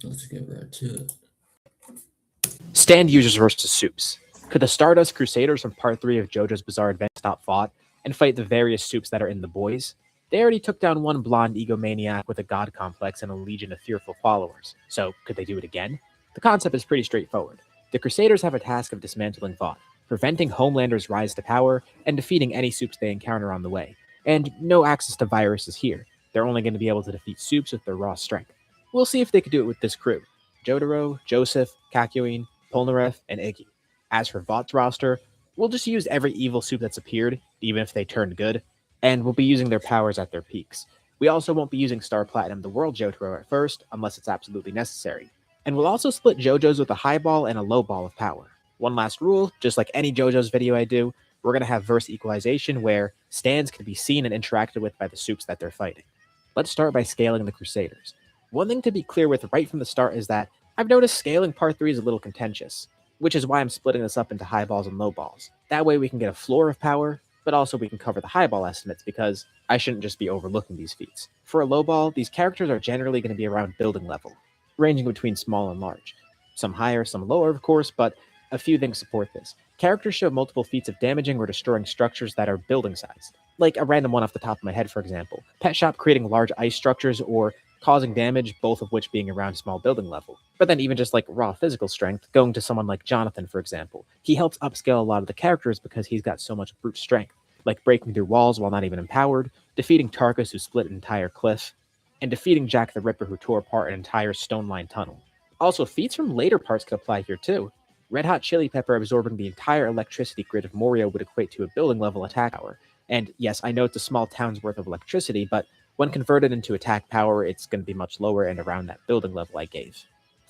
Let's get right to it. Stand users versus soups. Could the Stardust Crusaders from Part 3 of JoJo's Bizarre Adventure stop fought and fight the various soups that are in the boys? They already took down one blonde egomaniac with a god complex and a legion of fearful followers, so could they do it again? The concept is pretty straightforward. The Crusaders have a task of dismantling Vought, preventing Homelander's rise to power, and defeating any soups they encounter on the way. And no access to viruses here. They're only going to be able to defeat soups with their raw strength. We'll see if they could do it with this crew. Jotaro, Joseph, Kakyoin, Polnareff, and Iggy. As for Vought's roster, we'll just use every evil soup that's appeared, even if they turned good, and we'll be using their powers at their peaks. We also won't be using Star Platinum the World Jotaro at first, unless it's absolutely necessary. And we'll also split JoJo's with a high ball and a low ball of power. One last rule, just like any JoJo's video I do, we're going to have verse equalization where stands can be seen and interacted with by the soups that they're fighting. Let's start by scaling the Crusaders. One thing to be clear with right from the start is that I've noticed scaling Part 3 is a little contentious, which is why I'm splitting this up into high balls and low balls. That way we can get a floor of power, but also we can cover the high ball estimates because I shouldn't just be overlooking these feats. For a low ball, these characters are generally going to be around building level, ranging between small and large. Some higher, some lower, of course, but a few things support this. Characters show multiple feats of damaging or destroying structures that are building sized. Like a random one off the top of my head, for example. Pet Shop creating large ice structures or causing damage, both of which being around small building level. But then even just like raw physical strength, going to someone like Jonathan, for example. He helps upscale a lot of the characters because he's got so much brute strength, like breaking through walls while not even empowered, defeating Tarkus who split an entire cliff, and defeating Jack the Ripper who tore apart an entire stone-lined tunnel. Also, feats from later parts could apply here too. Red Hot Chili Pepper absorbing the entire electricity grid of Morio would equate to a building level attack power. And yes, I know it's a small town's worth of electricity, but when converted into attack power, it's going to be much lower and around that building level I gave.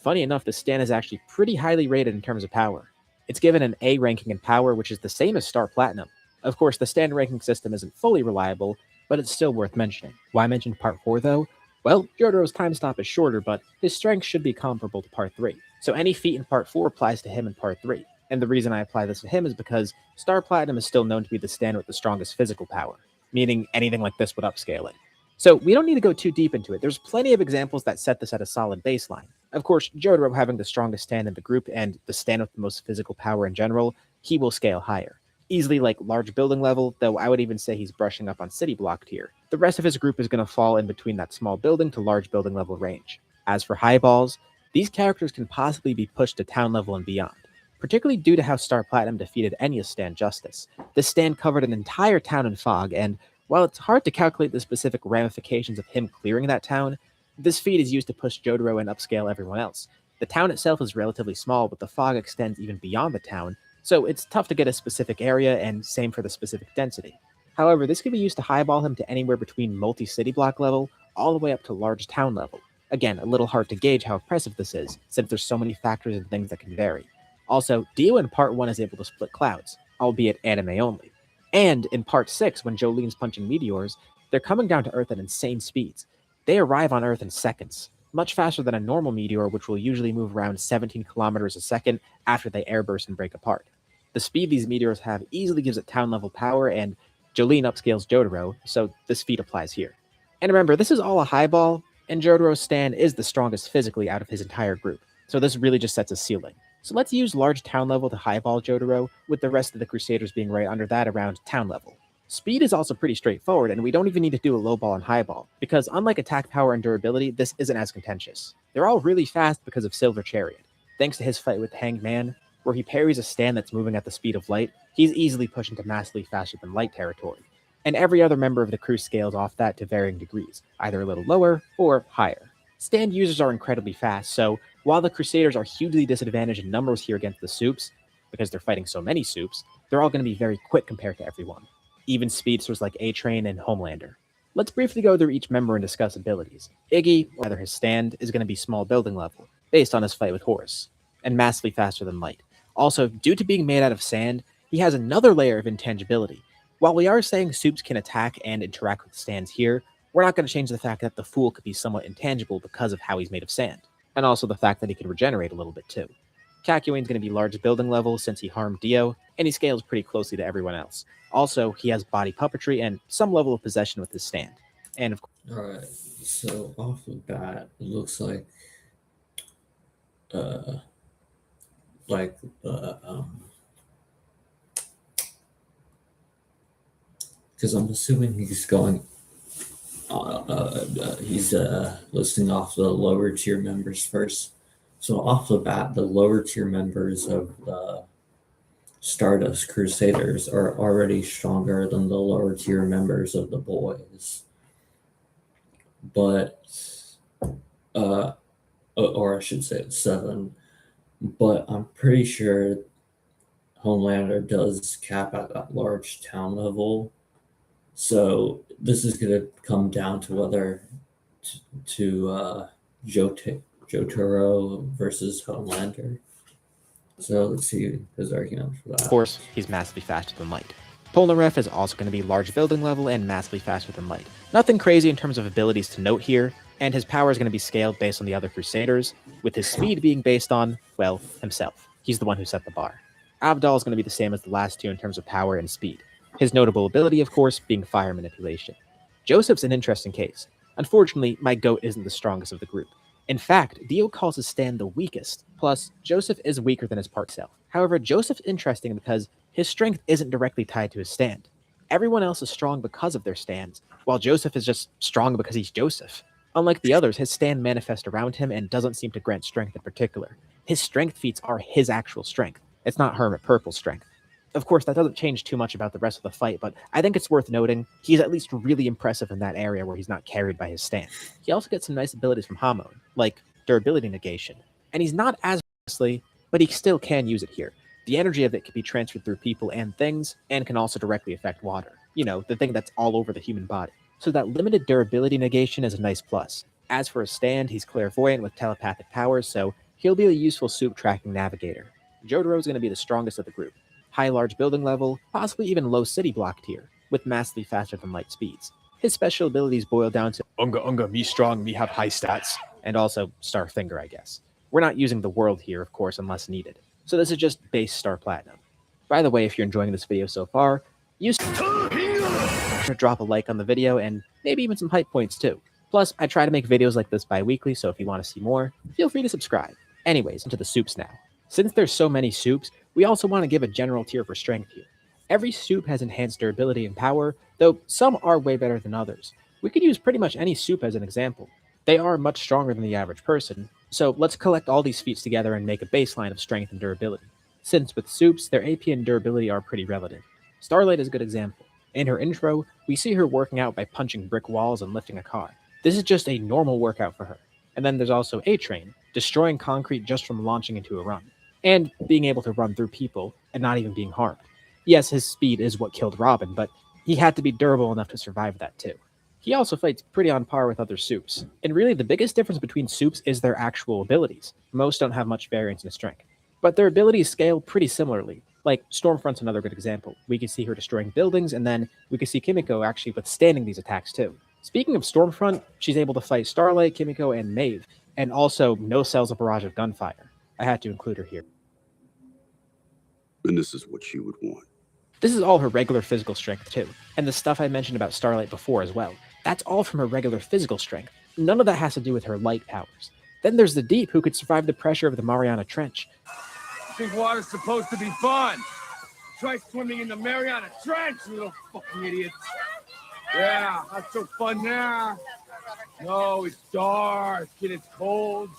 Funny enough, the stand is actually pretty highly rated in terms of power. It's given an A ranking in power, which is the same as Star Platinum. Of course, the stand ranking system isn't fully reliable, but it's still worth mentioning. Why mention Part 4 though? Well, Jotaro's time stop is shorter, but his strength should be comparable to Part 3. So any feat in Part 4 applies to him in Part 3. And the reason I apply this to him is because Star Platinum is still known to be the stand with the strongest physical power, meaning anything like this would upscale it. So we don't need to go too deep into it. There's plenty of examples that set this at a solid baseline. Of course, Jotaro having the strongest stand in the group and the stand with the most physical power in general, he will scale higher. Easily like large building level, though I would even say he's brushing up on city block tier. The rest of his group is going to fall in between that small building to large building level range. As for high balls, these characters can possibly be pushed to town level and beyond, particularly due to how Star Platinum defeated Enya's stand Justice. This stand covered an entire town in fog, and while it's hard to calculate the specific ramifications of him clearing that town, this feat is used to push Jotaro and upscale everyone else. The town itself is relatively small, but the fog extends even beyond the town, so it's tough to get a specific area, and same for the specific density. However, this can be used to highball him to anywhere between multi-city block level all the way up to large town level. Again, a little hard to gauge how impressive this is, since there's so many factors and things that can vary. Also, Dio in Part 1 is able to split clouds, albeit anime only. And in Part 6, when Jolene's punching meteors, they're coming down to Earth at insane speeds. They arrive on Earth in seconds, much faster than a normal meteor, which will usually move around 17 kilometers a second after they airburst and break apart. The speed these meteors have easily gives it town-level power, and Jolene upscales Jotaro, so this feat applies here. And remember, this is all a high ball, and Jotaro's stand is the strongest physically out of his entire group, so this really just sets a ceiling. So let's use large town level to highball Jotaro, with the rest of the Crusaders being right under that around town level. Speed is also pretty straightforward, and we don't even need to do a low ball and high ball, because unlike attack power and durability, this isn't as contentious. They're all really fast because of Silver Chariot. Thanks to his fight with Hanged Man, where he parries a stand that's moving at the speed of light, he's easily pushed into massively faster than light territory. And every other member of the crew scales off that to varying degrees, either a little lower or higher. Stand users are incredibly fast, so while the Crusaders are hugely disadvantaged in numbers here against the soups, because they're fighting so many soups, they're all going to be very quick compared to everyone. Even speedsters like A-Train and Homelander. Let's briefly go through each member and discuss abilities. Iggy, or rather his stand, is going to be small building level, based on his fight with Horus, and massively faster than light. Also, due to being made out of sand, he has another layer of intangibility. While we are saying soups can attack and interact with stands here, we're not going to change the fact that the Fool could be somewhat intangible because of how he's made of sand, and also the fact that he can regenerate a little bit too. Kakyoin's going to be large building level since he harmed Dio, and he scales pretty closely to everyone else. Also, he has body puppetry and some level of possession with his stand. And of course, Alright, so off the bat, it looks like uh, like because I'm assuming he's going. He's listing off the lower tier members first. So off the bat, the lower tier members of the Stardust Crusaders are already stronger than the lower tier members of the boys. But, or I should say it's 7. But I'm pretty sure Homelander does cap at that large town level. So this is going to come down to whether to Jotaro versus Homelander. So let's see his argument for that. Of course, he's massively faster than light. Polnareff is also going to be large building level and massively faster than light. Nothing crazy in terms of abilities to note here, and his power is going to be scaled based on the other Crusaders, with his speed being based on, well, himself. He's the one who set the bar. Abdal is going to be the same as the last two in terms of power and speed. His notable ability, of course, being fire manipulation. Joseph's an interesting case. Unfortunately, my GOAT isn't the strongest of the group. In fact, Dio calls his stand the weakest. Plus, Joseph is weaker than his part self. However, Joseph's interesting because his strength isn't directly tied to his stand. Everyone else is strong because of their stands, while Joseph is just strong because he's Joseph. Unlike the others, his stand manifests around him and doesn't seem to grant strength in particular. His strength feats are his actual strength. It's not Hermit Purple's strength. Of course, that doesn't change too much about the rest of the fight, but I think it's worth noting he's at least really impressive in that area where he's not carried by his stand. He also gets some nice abilities from Hamon, like durability negation, and he's not as costly, but he still can use it here. The energy of it can be transferred through people and things, and can also directly affect water. You know, the thing that's all over the human body. So that limited durability negation is a nice plus. As for his stand, he's clairvoyant with telepathic powers, so he'll be a useful soup tracking navigator. Jotaro is going to be the strongest of the group. High large building level, possibly even low city block tier, with massively faster than light speeds. His special abilities boil down to Unga, me strong, me have high stats, and also Star Finger, I guess. We're not using the world here, of course, unless needed. So this is just base Star Platinum. By the way, if you're enjoying this video so far, use to drop a like on the video and maybe even some hype points too. Plus, I try to make videos like this bi-weekly, so if you want to see more, feel free to subscribe. Anyways, into the soups now. Since there's so many soups, we also want to give a general tier for strength here. Every soup has enhanced durability and power, though some are way better than others. We could use pretty much any soup as an example. They are much stronger than the average person, so let's collect all these feats together and make a baseline of strength and durability. Since with soups, their AP and durability are pretty relative. Starlight is a good example. In her intro, we see her working out by punching brick walls and lifting a car. This is just a normal workout for her. And then there's also A-Train, destroying concrete just from launching into a run, and being able to run through people and not even being harmed. Yes, his speed is what killed Robin, but he had to be durable enough to survive that too. He also fights pretty on par with other soups, and really the biggest difference between soups is their actual abilities. Most don't have much variance in strength, but their abilities scale pretty similarly. Like, Stormfront's another good example. We can see her destroying buildings, and then we can see Kimiko actually withstanding these attacks too. Speaking of Stormfront, she's able to fight Starlight, Kimiko, and Maeve, and also no sells a barrage of gunfire. I had to include her here. And this is what you would want. This is all her regular physical strength too, and the stuff I mentioned about Starlight before as well. That's all from her regular physical strength. None of that has to do with her light powers. Then there's the Deep, who could survive the pressure of the Mariana Trench. You think water's supposed to be fun? Try swimming in the Mariana Trench, you little fucking idiots. Yeah, not so fun now. No, it's dark and it's cold.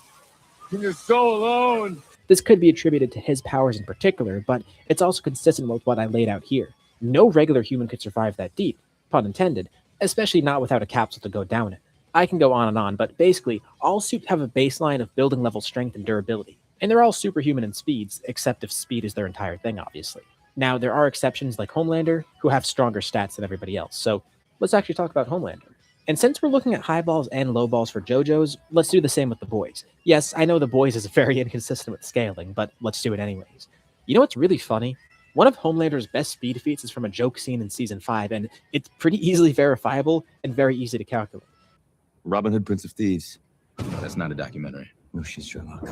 And you're so alone. This could be attributed to his powers in particular, but it's also consistent with what I laid out here. No regular human could survive that deep, pun intended, especially not without a capsule to go down it. I can go on, but basically, all soups have a baseline of building level strength and durability. And they're all superhuman in speeds, except if speed is their entire thing, obviously. Now, there are exceptions like Homelander, who have stronger stats than everybody else, so let's actually talk about Homelander. And since we're looking at high balls and low balls for JoJo's, let's do the same with the boys. Yes, I know the boys is very inconsistent with scaling, but let's do it anyways. You know what's really funny? One of Homelander's best speed feats is from a joke scene in Season 5, and it's pretty easily verifiable and very easy to calculate. Robin Hood, Prince of Thieves. That's not a documentary. No, she's Sherlock.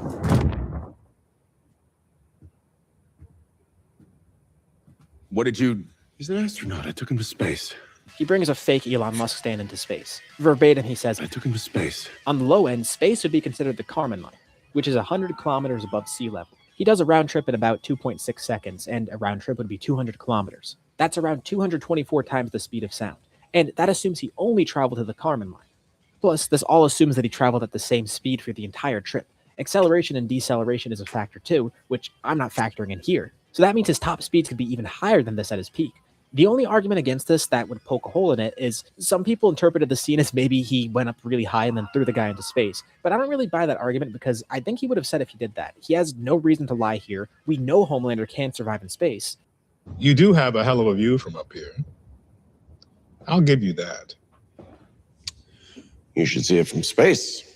What did you... He's an astronaut. I took him to space. He brings a fake Elon Musk stand into space. Verbatim, he says, I took him to space. On the low end, space would be considered the Carmen line. which is 100 kilometers above sea level. He does a round trip in about 2.6 seconds, and a round trip would be 200 kilometers. That's around 224 times the speed of sound, and that assumes he only traveled to the Kármán line. Plus, this all assumes that he traveled at the same speed for the entire trip. Acceleration and deceleration is a factor too, which I'm not factoring in here. So that means his top speeds could be even higher than this at his peak. The only argument against this that would poke a hole in it is some people interpreted the scene as maybe he went up really high and then threw the guy into space. But I don't really buy that argument because I think he would have said if he did that. He has no reason to lie here. We know Homelander can survive in space. You do have a hell of a view from up here. I'll give you that. You should see it from space.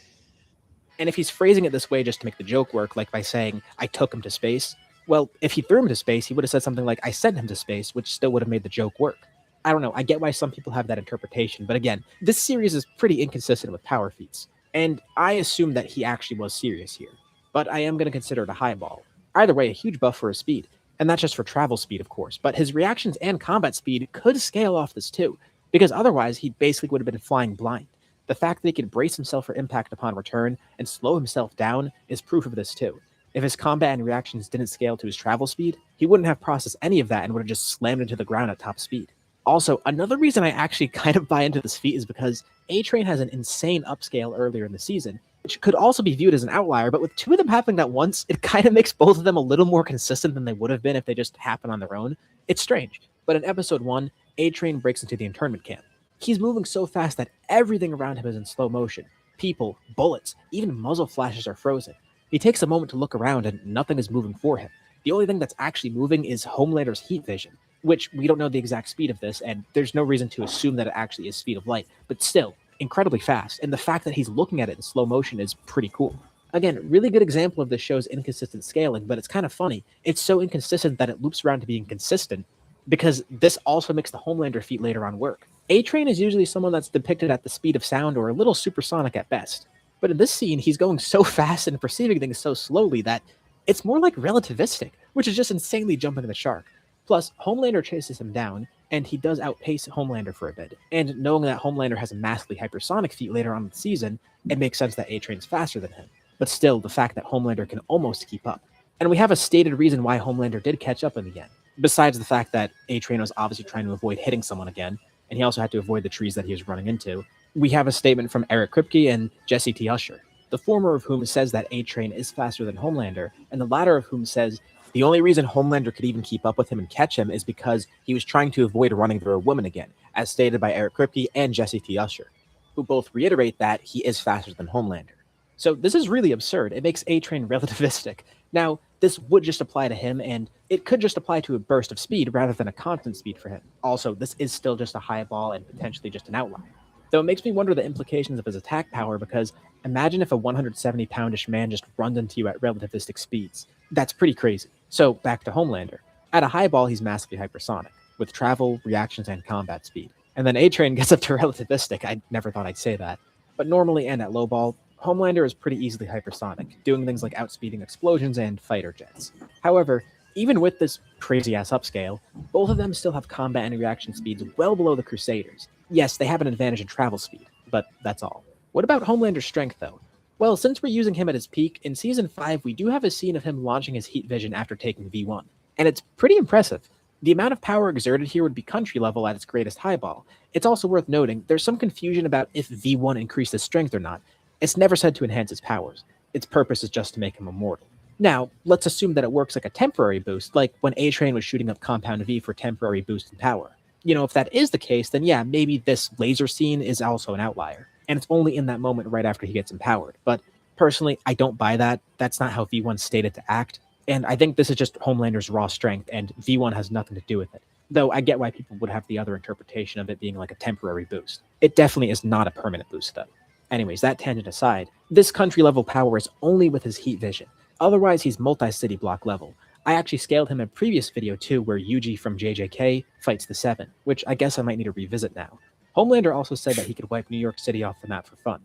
And if he's phrasing it this way just to make the joke work, like by saying, I took him to space, well, if he threw him to space, he would have said something like, I sent him to space, which still would have made the joke work. I don't know, I get why some people have that interpretation, but again, this series is pretty inconsistent with power feats. And I assume that he actually was serious here. But I am going to consider it a highball. Either way, a huge buff for his speed. And that's just for travel speed, of course, but his reactions and combat speed could scale off this too, because otherwise he basically would have been flying blind. The fact that he could brace himself for impact upon return and slow himself down is proof of this too. If his combat and reactions didn't scale to his travel speed, he wouldn't have processed any of that and would have just slammed into the ground at top speed. Also, another reason I actually kind of buy into this feat is because A-Train has an insane upscale earlier in the season, which could also be viewed as an outlier, but with two of them happening at once, it kind of makes both of them a little more consistent than they would have been if they just happened on their own. It's strange, but in episode 1, A-Train breaks into the internment camp. He's moving so fast that everything around him is in slow motion. People, bullets, even muzzle flashes are frozen. He takes a moment to look around and nothing is moving for him. The only thing that's actually moving is Homelander's heat vision, which we don't know the exact speed of this, and there's no reason to assume that it actually is speed of light, but still, incredibly fast, and the fact that he's looking at it in slow motion is pretty cool. Again, really good example of this show's inconsistent scaling, but it's kind of funny. It's so inconsistent that it loops around to being consistent, because this also makes the Homelander feat later on work. A-Train is usually someone that's depicted at the speed of sound or a little supersonic at best. But in this scene, he's going so fast and perceiving things so slowly that it's more like relativistic, which is just insanely jumping the shark. Plus, Homelander chases him down, and he does outpace Homelander for a bit. And knowing that Homelander has a massively hypersonic feat later on in the season, it makes sense that A-Train's faster than him. But still, the fact that Homelander can almost keep up. And we have a stated reason why Homelander did catch up in the end, besides the fact that A-Train was obviously trying to avoid hitting someone again, and he also had to avoid the trees that he was running into. We have a statement from Eric Kripke and Jesse T. Usher, the former of whom says that A-Train is faster than Homelander, and the latter of whom says the only reason Homelander could even keep up with him and catch him is because he was trying to avoid running through a woman again, as stated by Eric Kripke and Jesse T. Usher, who both reiterate that he is faster than Homelander. So this is really absurd. It makes A-Train relativistic. Now, this would just apply to him, and it could just apply to a burst of speed rather than a constant speed for him. Also, this is still just a high ball and potentially just an outlier. Though it makes me wonder the implications of his attack power, because imagine if a 170-poundish man just runs into you at relativistic speeds. That's pretty crazy. So back to Homelander. At a high ball, he's massively hypersonic, with travel, reactions, and combat speed. And then A-Train gets up to relativistic. I never thought I'd say that. But normally and at low ball, Homelander is pretty easily hypersonic, doing things like outspeeding explosions and fighter jets. However, even with this crazy-ass upscale, both of them still have combat and reaction speeds well below the Crusaders. Yes, they have an advantage in travel speed, but that's all. What about Homelander's strength, though? Well, since we're using him at his peak, in Season 5 we do have a scene of him launching his heat vision after taking V1, and it's pretty impressive. The amount of power exerted here would be country level at its greatest highball. It's also worth noting, there's some confusion about if V1 increased his strength or not. It's never said to enhance his powers. Its purpose is just to make him immortal. Now, let's assume that it works like a temporary boost, like when A-Train was shooting up Compound V for temporary boost in power. You know, if that is the case, then yeah, maybe this laser scene is also an outlier, and it's only in that moment right after he gets empowered. But personally, I don't buy that. That's not how V1 stated to act, and I think this is just Homelander's raw strength, and V1 has nothing to do with it. Though I get why people would have the other interpretation of it being like a temporary boost. It definitely is not a permanent boost, though. Anyways, that tangent aside, this country-level power is only with his heat vision. Otherwise, he's multi-city block level. I actually scaled him in a previous video too, where Yuji from JJK fights the Seven, which I guess I might need to revisit now. Homelander also said that he could wipe New York City off the map for fun.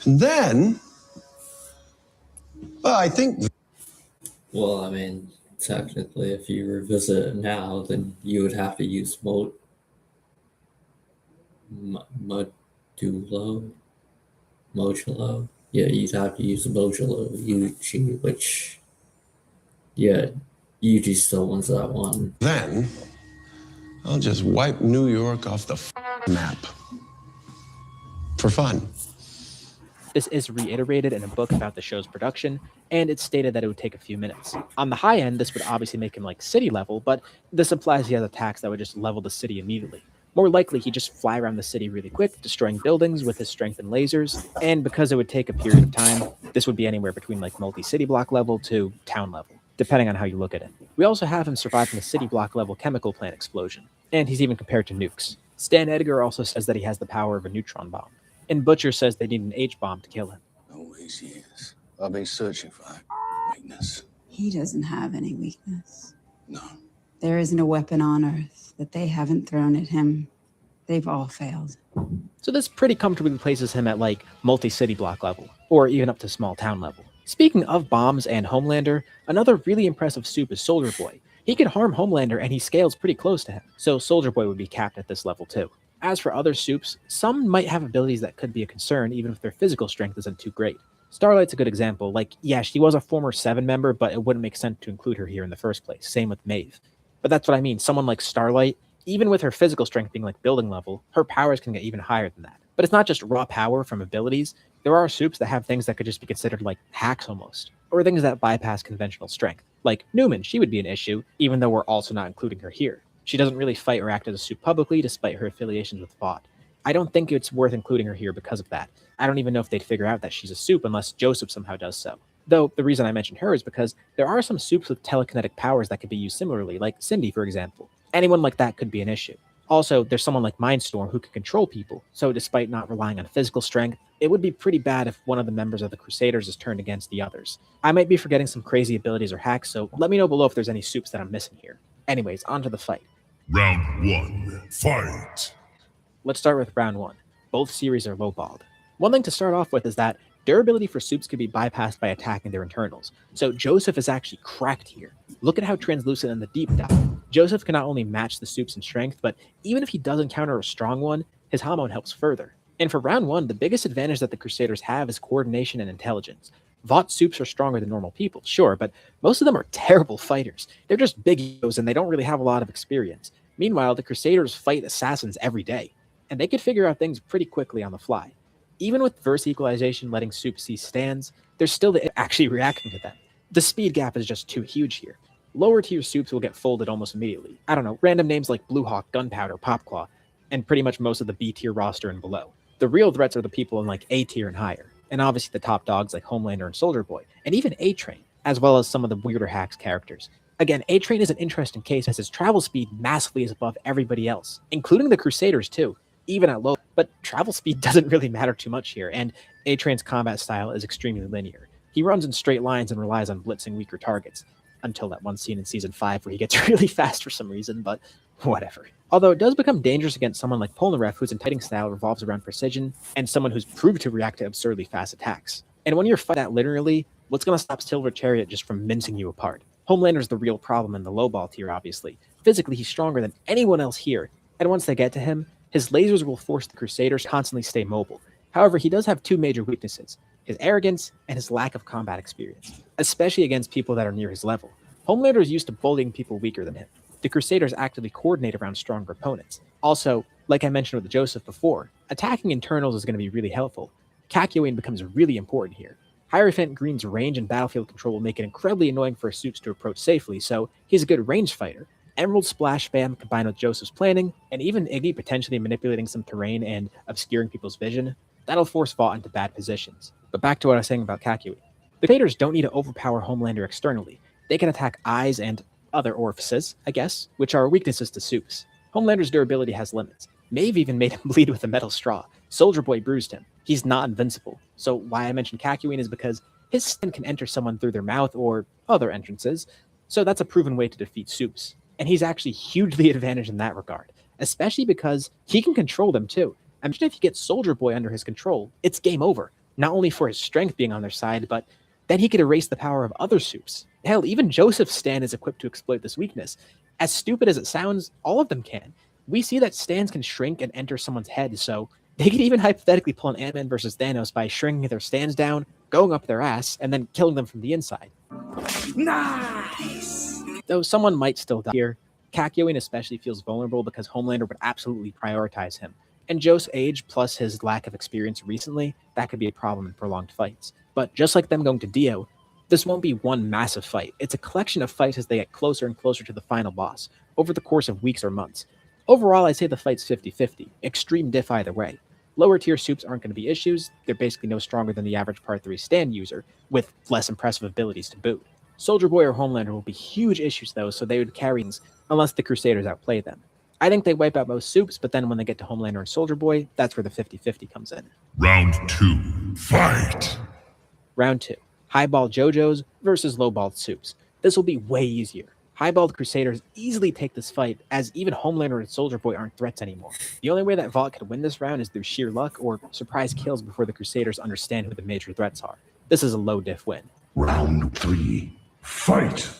And then, well, I think. Well, I mean, technically, if you revisit it now, then you would have to use Modulo. Yeah, you'd have to use Mojalo Yuji, which, yeah, Yuji still wins that one. Then I'll just wipe New York off the map. For fun. This is reiterated in a book about the show's production, and it's stated that it would take a few minutes. On the high end, this would obviously make him like city level, but this implies he has attacks that would just level the city immediately. More likely, he'd just fly around the city really quick, destroying buildings with his strength and lasers, and because it would take a period of time, this would be anywhere between like multi-city block level to town level, depending on how you look at it. We also have him surviving a city block level chemical plant explosion, and he's even compared to nukes. Stan Edgar also says that he has the power of a neutron bomb. And Butcher says they need an H-bomb to kill him. Always is. I've been searching for that weakness. He doesn't have any weakness. No. There isn't a weapon on Earth that they haven't thrown at him. They've all failed. So this pretty comfortably places him at like multi-city block level, or even up to small town level. Speaking of bombs and Homelander, another really impressive soup is Soldier Boy. He can harm Homelander and he scales pretty close to him, so Soldier Boy would be capped at this level too. As for other soups, some might have abilities that could be a concern even if their physical strength isn't too great. Starlight's a good example. Like, yeah, she was a former 7 member, but it wouldn't make sense to include her here in the first place. Same with Maeve. But that's what I mean. Someone like Starlight, even with her physical strength being like building level, her powers can get even higher than that. But it's not just raw power from abilities. There are soups that have things that could just be considered like hacks almost, or things that bypass conventional strength. Like Newman, she would be an issue, even though we're also not including her here. She doesn't really fight or act as a soup publicly, despite her affiliations with Vought. I don't think it's worth including her here because of that. I don't even know if they'd figure out that she's a soup unless Joseph somehow does so. Though, the reason I mention her is because there are some soups with telekinetic powers that could be used similarly, like Cindy, for example. Anyone like that could be an issue. Also, there's someone like Mindstorm who can control people, so despite not relying on physical strength, it would be pretty bad if one of the members of the Crusaders is turned against the others. I might be forgetting some crazy abilities or hacks, so let me know below if there's any soups that I'm missing here. Anyways, on to the fight. Round 1, fight! Let's start with round 1. Both series are lowballed. One thing to start off with is that durability for soups can be bypassed by attacking their internals, so Joseph is actually cracked here. Look at how translucent and the deep dive. Joseph can not only match the soups in strength, but even if he does encounter a strong one, his hormone helps further. And for round 1, the biggest advantage that the Crusaders have is coordination and intelligence. Vought soups are stronger than normal people, sure, but most of them are terrible fighters. They're just big egos and they don't really have a lot of experience. Meanwhile, the Crusaders fight assassins every day, and they could figure out things pretty quickly on the fly. Even with verse equalization letting soups see stands, there's still the actually reacting to them. The speed gap is just too huge here. Lower tier soups will get folded almost immediately. I don't know, random names like Blue Hawk, Gunpowder, Popclaw, and pretty much most of the B tier roster and below. The real threats are the people in like A tier and higher, and obviously the top dogs like Homelander and Soldier Boy, and even A-Train, as well as some of the weirder hacks characters. Again, A-Train is an interesting case as his travel speed massively is above everybody else, including the Crusaders too, even at low, but travel speed doesn't really matter too much here, and A-Train's combat style is extremely linear. He runs in straight lines and relies on blitzing weaker targets, until that one scene in Season 5 where he gets really fast for some reason, but whatever. Although it does become dangerous against someone like Polnareff, whose fighting style revolves around precision, and someone who's proved to react to absurdly fast attacks. And when you're fighting that linearly, what's going to stop Silver Chariot just from mincing you apart? Homelander's the real problem in the lowball tier, obviously. Physically, he's stronger than anyone else here, and once they get to him, his lasers will force the Crusaders to constantly stay mobile. However, he does have two major weaknesses: his arrogance and his lack of combat experience, especially against people that are near his level. Homelander is used to bullying people weaker than him. The Crusaders actively coordinate around stronger opponents. Also, like I mentioned with Joseph before, attacking internals is going to be really helpful. Kakyoin becomes really important here. Hierophant Green's range and battlefield control will make it incredibly annoying for suits to approach safely, so he's a good range fighter. Emerald Splash Spam combined with Joseph's planning, and even Iggy potentially manipulating some terrain and obscuring people's vision, that'll force Vought into bad positions. But back to what I was saying about Kakyoin. The Crusaders don't need to overpower Homelander externally. They can attack eyes and other orifices, I guess, which are weaknesses to soups. Homelander's durability has limits. Maeve even made him bleed with a metal straw. Soldier Boy bruised him. He's not invincible. So why I mentioned Kakyoin is because his skin can enter someone through their mouth or other entrances, so that's a proven way to defeat soups. And he's actually hugely advantaged in that regard, especially because he can control them too. Imagine if you get Soldier Boy under his control, it's game over. Not only for his strength being on their side, but then he could erase the power of other soups. Hell, even Joseph's stand is equipped to exploit this weakness. As stupid as it sounds, all of them can. We see that stands can shrink and enter someone's head, so They could even hypothetically pull an Ant-Man versus Thanos by shrinking their stands down, going up their ass, and then killing them from the inside. Nice! Though someone might still die here, Kakyoin especially feels vulnerable because Homelander would absolutely prioritize him. And Joe's age plus his lack of experience recently, that could be a problem in prolonged fights. But just like them going to Dio, this won't be one massive fight. It's a collection of fights as they get closer and closer to the final boss, over the course of weeks or months. Overall, I'd say the fight's 50-50, extreme diff either way. Lower tier soups aren't going to be issues, they're basically no stronger than the average Part 3 stand user, with less impressive abilities to boot. Soldier Boy or Homelander will be huge issues though, so they would carry things unless the Crusaders outplay them. I think they wipe out most soups, but then when they get to Homelander and Soldier Boy, that's where the 50-50 comes in. Round 2. Fight! Round 2. Highball JoJo's versus lowballed soups. This will be way easier. Highballed Crusaders easily take this fight, as even Homelander and Soldier Boy aren't threats anymore. The only way that Vought could win this round is through sheer luck or surprise kills before the Crusaders understand who the major threats are. This is a low diff win. Round 3. Fight!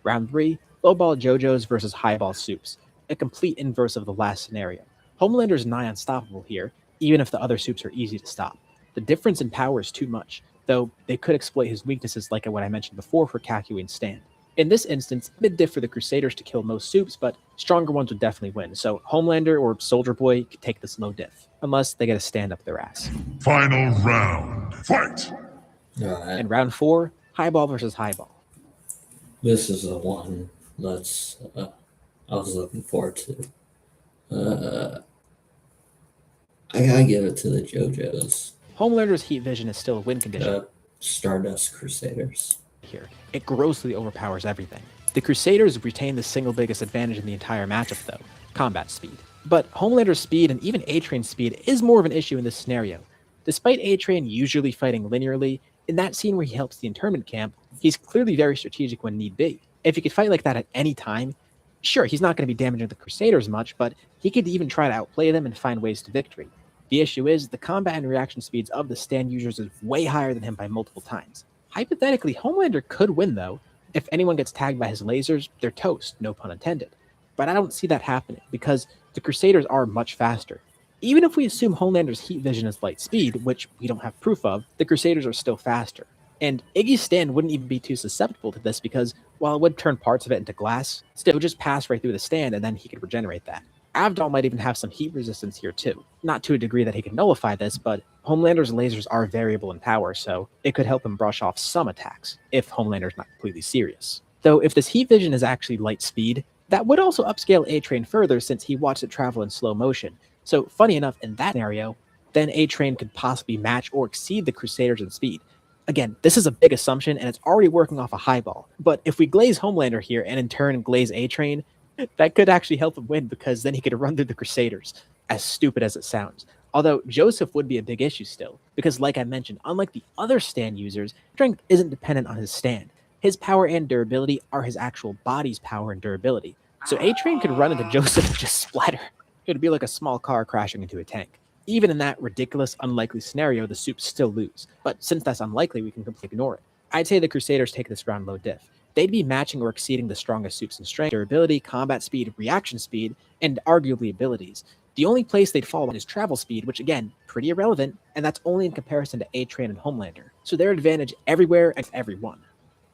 Round 3. Lowball JoJo's versus Highball Soups. A complete inverse of the last scenario. Homelander's nigh unstoppable here, even if the other soups are easy to stop. The difference in power is too much, though they could exploit his weaknesses like what I mentioned before for Kakyoin's stand. In this instance, mid-diff for the Crusaders to kill most soups, but stronger ones would definitely win, so Homelander or Soldier Boy could take this low diff, unless they get a stand up their ass. Final round. Fight! Alright, In round 4, Highball versus Highball. this is the one that's I was looking forward to. I gotta give it to the JoJo's. Homelander's heat vision is still a win condition Stardust Crusaders. here. It grossly overpowers everything. The Crusaders retain the single biggest advantage in the entire matchup though, combat speed. But Homelander's speed and even A-Train's speed is more of an issue in this scenario. Despite A-Train usually fighting linearly, in that scene where he helps the internment camp, he's clearly very strategic when need be. If he could fight like that at any time, sure, he's not going to be damaging the Crusaders much, but he could even try to outplay them and find ways to victory. The issue is, the combat and reaction speeds of the stand users is way higher than him by multiple times. Hypothetically, Homelander could win though. If anyone gets tagged by his lasers, they're toast, no pun intended. But I don't see that happening, because the Crusaders are much faster. Even if we assume Homelander's heat vision is light speed, which we don't have proof of, the Crusaders are still faster. And Iggy's stand wouldn't even be too susceptible to this because, while it would turn parts of it into glass, still it would just pass right through the stand and then he could regenerate that. Avdol might even have some heat resistance here too. Not to a degree that he can nullify this, but Homelander's lasers are variable in power, so it could help him brush off some attacks, if Homelander's not completely serious. Though if this heat vision is actually light speed, that would also upscale A-Train further since he watched it travel in slow motion. So funny enough, in that scenario, then A-Train could possibly match or exceed the Crusaders in speed. Again, this is a big assumption and it's already working off a Highball. But if we glaze Homelander here and in turn glaze A-Train, that could actually help him win because then he could run through the Crusaders, as stupid as it sounds. Although Joseph would be a big issue still, because like I mentioned, unlike the other stand users, strength isn't dependent on his stand. His power and durability are his actual body's power and durability. So A-Train could run into Joseph and just splatter. It would be like a small car crashing into a tank. Even in that ridiculous, unlikely scenario, the soups still lose. But since that's unlikely, we can completely ignore it. I'd say the Crusaders take this round low diff. They'd be matching or exceeding the strongest soups in strength, durability, combat speed, reaction speed, and arguably abilities. The only place they'd fall on is travel speed, which again, pretty irrelevant, and that's only in comparison to A-Train and Homelander. So their advantage everywhere and everyone.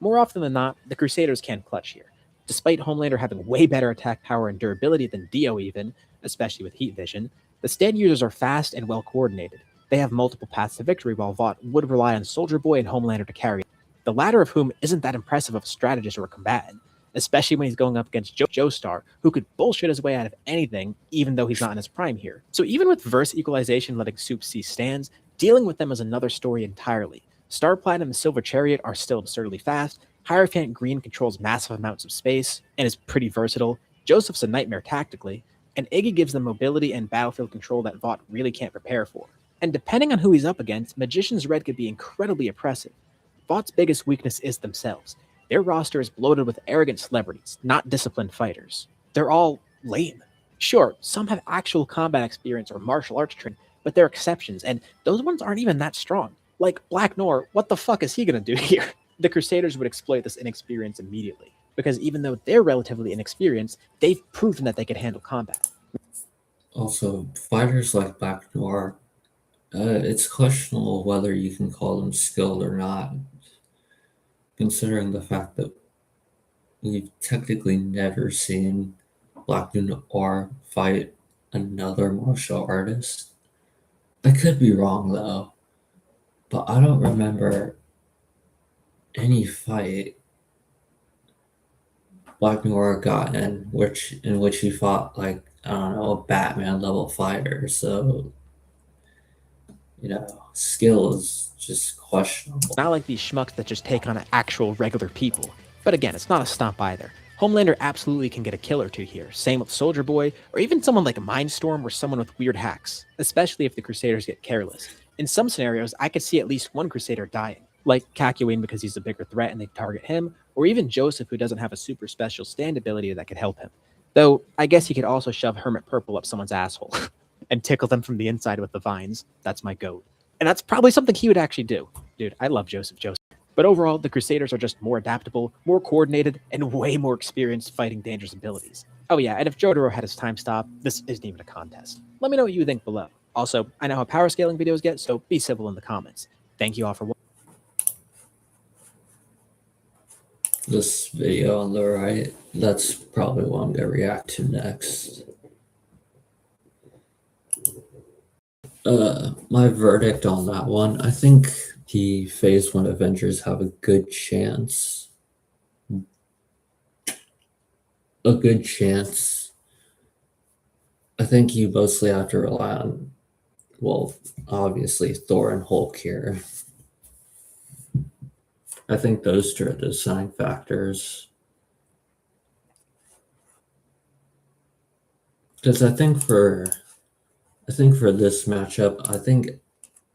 More often than not, the Crusaders can clutch here. Despite Homelander having way better attack power and durability than Dio even, especially with heat vision, the stand users are fast and well coordinated. They have multiple paths to victory while Vought would rely on Soldier Boy and Homelander to carry, the latter of whom isn't that impressive of a strategist or a combatant, especially when he's going up against Joestar, who could bullshit his way out of anything, even though he's not in his prime here. So even with verse equalization letting soups see stands, dealing with them is another story entirely. Star Platinum and Silver Chariot are still absurdly fast, Hierophant Green controls massive amounts of space, and is pretty versatile, Joseph's a nightmare tactically, and Iggy gives them mobility and battlefield control that Vought really can't prepare for. And depending on who he's up against, Magician's Red could be incredibly oppressive. Vought's biggest weakness is themselves. Their roster is bloated with arrogant celebrities, not disciplined fighters. They're all lame. Sure, some have actual combat experience or martial arts training, but they're exceptions, and those ones aren't even that strong. Like Black Noir, what the fuck is he gonna do here? The Crusaders would exploit this inexperience immediately, because even though they're relatively inexperienced, they've proven that they can handle combat. Also, fighters like Black Noir, it's questionable whether you can call them skilled or not, considering the fact that we've technically never seen Black Noir fight another martial artist. I could be wrong though, but I don't remember any fight Black Noir got in which he fought like I don't know a Batman level fighter. So skill is just questionable. It's not like these schmucks that just take on actual regular people. But again, it's not a stump either. Homelander absolutely can get a kill or two here. Same with Soldier Boy, or even someone like Mindstorm or someone with weird hacks, especially if the Crusaders get careless. In some scenarios, I could see at least one Crusader dying, like Kakyoin because he's a bigger threat and they target him, or even Joseph who doesn't have a super special stand ability that could help him. Though, I guess he could also shove Hermit Purple up someone's asshole and tickle them from the inside with the vines. That's my goat. And that's probably something he would actually do. Dude, I love Joseph. But overall, the Crusaders are just more adaptable, more coordinated, and way more experienced fighting dangerous abilities. Oh yeah, and if Jotaro had his time stop, this isn't even a contest. Let me know what you think below. Also, I know how power scaling videos get, so be civil in the comments. Thank you all for watching. This video on the right, that's probably what I'm going to react to next. My verdict on that one, I think the Phase 1 Avengers have a good chance. I think you mostly have to rely on, well, obviously Thor and Hulk here. I think those two are the deciding factors. Because I think for this matchup, I think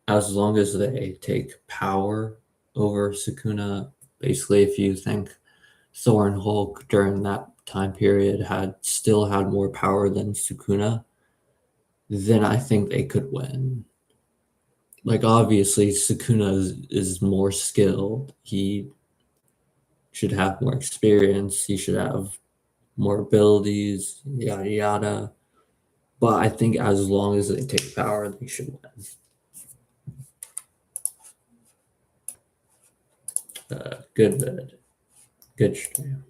as long as they take power over Sukuna, basically if you think Thor and Hulk during that time period still had more power than Sukuna, then I think they could win. Like obviously Sukuna is more skilled. He should have more experience. He should have more abilities, yada yada. But I think as long as they take power, they should win. Good vid. Good stream.